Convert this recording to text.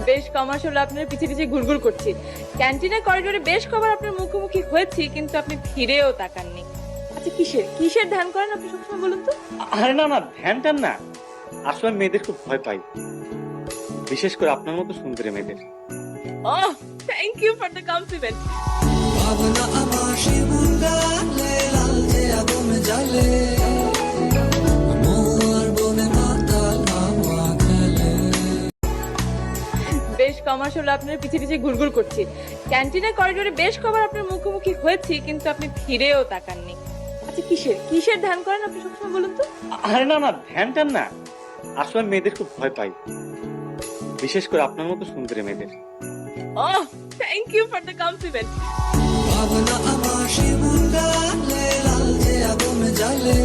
বেশ কমাস হলো আপনার পিছে পিছে ঘুরঘুর করছি। ক্যান্টিনের করিডোরে বেশ কবার আপনার মুখোমুখি হয়েছি, কিন্তু আপনি ফিরেও তাকাননি। আচ্ছা, কিসের কিসের ধ্যান করেন আপনি সবসময় বলুন তো? আরে না না, ধ্যান টান না। আসলে আমি মেয়েদের খুব ভয় পাই, বিশেষ করে আপনার মতো সুন্দরী মেয়েদের। Oh, thank you for the compliment. ভাবনা আমার শিমুলে লাল যে আগুন জ্বলে মোর বনে মাতাল হাওয়া খেলে। বেশ কমাস হলো আপনার পিছে পিছে ঘুরঘুর করছি। ক্যান্টিনের করিডোরে বেশ কবার আপনার মুখোমুখি হয়েছি, কিন্তু আপনি ফিরেও তাকাননি। আচ্ছা, কিসের কিসের ধ্যান করেন আপনি সবসময় বলুন তো? আরে না না, ধ্যান টান না। আসলে আমি মেয়েদের খুব ভয় পাই, বিশেষ করে আপনার মতো সুন্দরী মেয়েদের। Oh, thank you for the compliment. ভাবনা আমার শিমুলে লাল যে আগুন জ্বলে